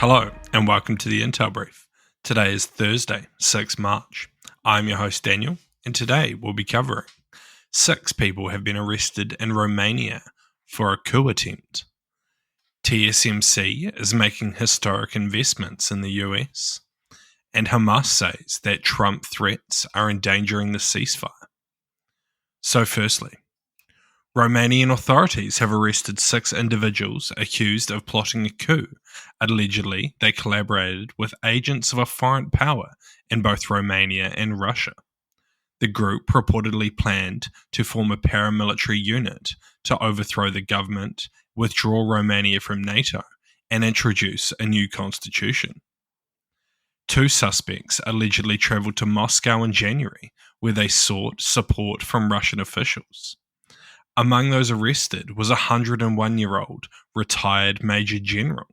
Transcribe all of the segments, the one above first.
Hello and welcome to the Intel Brief. Today is Thursday, 6 March. I'm your host Daniel, and today we'll be covering 6 people have been arrested in Romania for a coup attempt. TSMC is making historic investments in the US, and Hamas says that Trump threats are endangering the ceasefire. So firstly, Romanian authorities have arrested 6 individuals accused of plotting a coup. Allegedly, they collaborated with agents of a foreign power in both Romania and Russia. The group reportedly planned to form a paramilitary unit to overthrow the government, withdraw Romania from NATO, and introduce a new constitution. 2 suspects allegedly travelled to Moscow in January, where they sought support from Russian officials. Among those arrested was a 101-year-old retired Major General,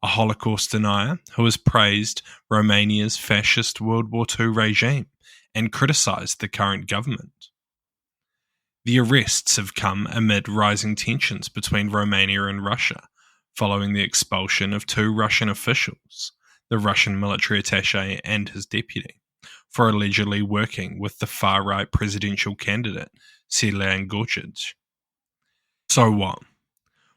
a Holocaust denier who has praised Romania's fascist World War II regime and criticised the current government. The arrests have come amid rising tensions between Romania and Russia, following the expulsion of 2 Russian officials, the Russian military attaché and his deputy, for allegedly working with the far-right presidential candidate Gorchich. So what?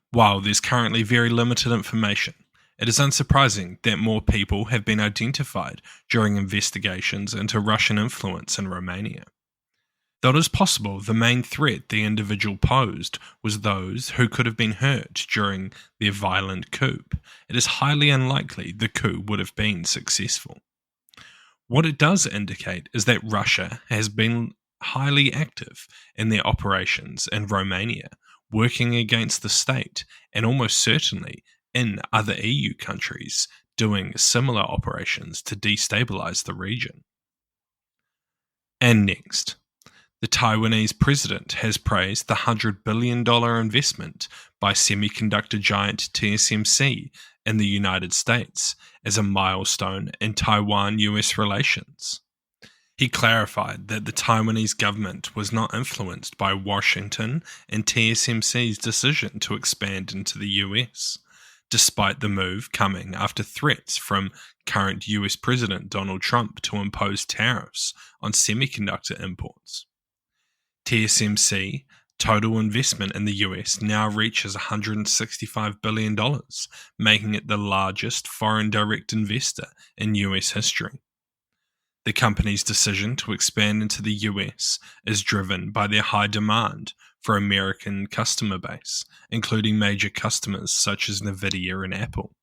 While there's currently very limited information, it is unsurprising that more people have been identified during investigations into Russian influence in Romania. Though it is possible the main threat the individual posed was those who could have been hurt during their violent coup, it is highly unlikely the coup would have been successful. What it does indicate is that Russia has been highly active in their operations in Romania, working against the state, and almost certainly in other EU countries doing similar operations to destabilize the region. And next, the Taiwanese president has praised the $100 billion investment by semiconductor giant TSMC in the United States as a milestone in Taiwan-US relations. He clarified that the Taiwanese government was not influenced by Washington and TSMC's decision to expand into the US, despite the move coming after threats from current US President Donald Trump to impose tariffs on semiconductor imports. TSMC total investment in the US now reaches $165 billion, making it the largest foreign direct investor in US history. The company's decision to expand into the US is driven by their high demand for American customer base, including major customers such as Nvidia and Apple.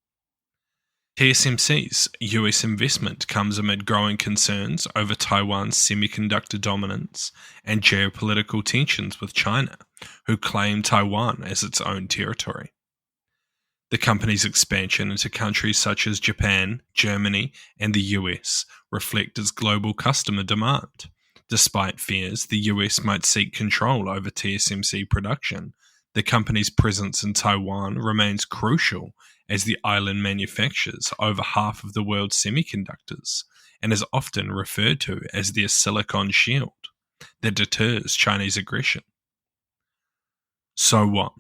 TSMC's US investment comes amid growing concerns over Taiwan's semiconductor dominance and geopolitical tensions with China, who claim Taiwan as its own territory. The company's expansion into countries such as Japan, Germany, and the US reflect its global customer demand. Despite fears the US might seek control over TSMC production, the company's presence in Taiwan remains crucial as the island manufactures over half of the world's semiconductors and is often referred to as their silicon shield that deters Chinese aggression. So what?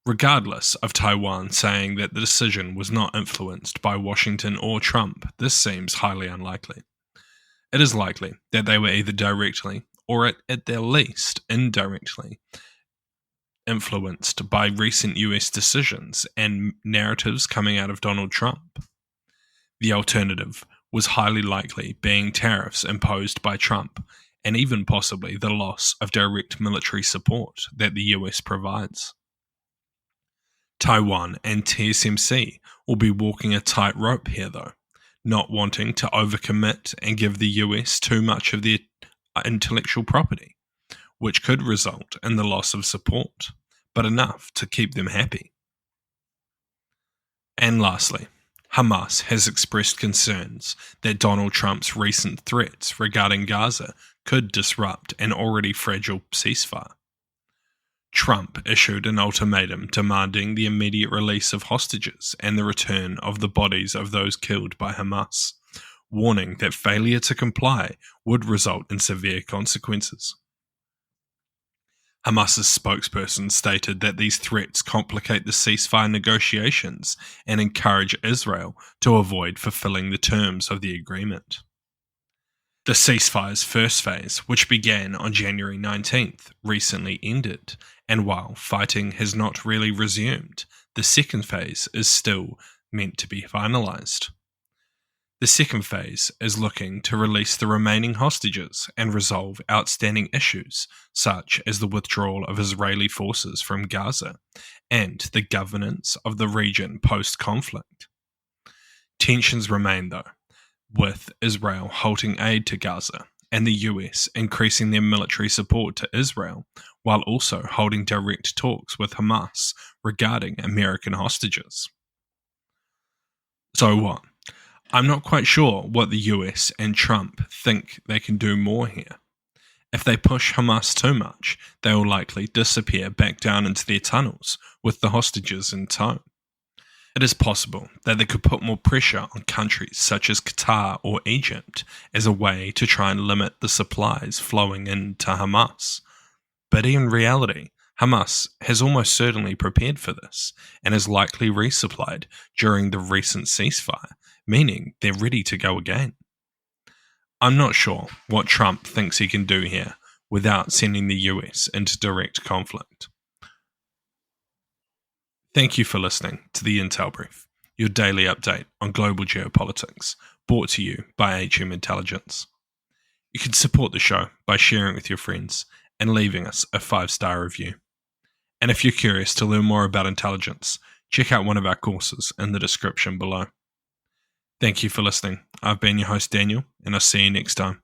Regardless of Taiwan saying that the decision was not influenced by Washington or Trump, this seems highly unlikely. It is likely that they were either directly or at their least indirectly influenced by recent US decisions and narratives coming out of Donald Trump. The alternative was highly likely being tariffs imposed by Trump and even possibly the loss of direct military support that the US provides. Taiwan and TSMC will be walking a tightrope here though, not wanting to overcommit and give the US too much of their intellectual property, which could result in the loss of support, but enough to keep them happy. And lastly, Hamas has expressed concerns that Donald Trump's recent threats regarding Gaza could disrupt an already fragile ceasefire. Trump issued an ultimatum demanding the immediate release of hostages and the return of the bodies of those killed by Hamas, warning that failure to comply would result in severe consequences. Hamas's spokesperson stated that these threats complicate the ceasefire negotiations and encourage Israel to avoid fulfilling the terms of the agreement. The ceasefire's first phase, which began on January 19th, recently ended, and while fighting has not really resumed, the second phase is still meant to be finalised. The second phase is looking to release the remaining hostages and resolve outstanding issues, such as the withdrawal of Israeli forces from Gaza and the governance of the region post-conflict. Tensions remain, though, with Israel halting aid to Gaza and the US increasing their military support to Israel, while also holding direct talks with Hamas regarding American hostages. So what? I'm not quite sure what the US and Trump think they can do more here. If they push Hamas too much, they will likely disappear back down into their tunnels with the hostages in tow. It is possible that they could put more pressure on countries such as Qatar or Egypt as a way to try and limit the supplies flowing into Hamas. But in reality, Hamas has almost certainly prepared for this and is likely resupplied during the recent ceasefire, meaning they're ready to go again. I'm not sure what Trump thinks he can do here without sending the US into direct conflict. Thank you for listening to the Intel Brief, your daily update on global geopolitics, brought to you by HM Intelligence. You can support the show by sharing with your friends and leaving us a 5-star review. And if you're curious to learn more about intelligence, check out one of our courses in the description below. Thank you for listening. I've been your host, Daniel, and I'll see you next time.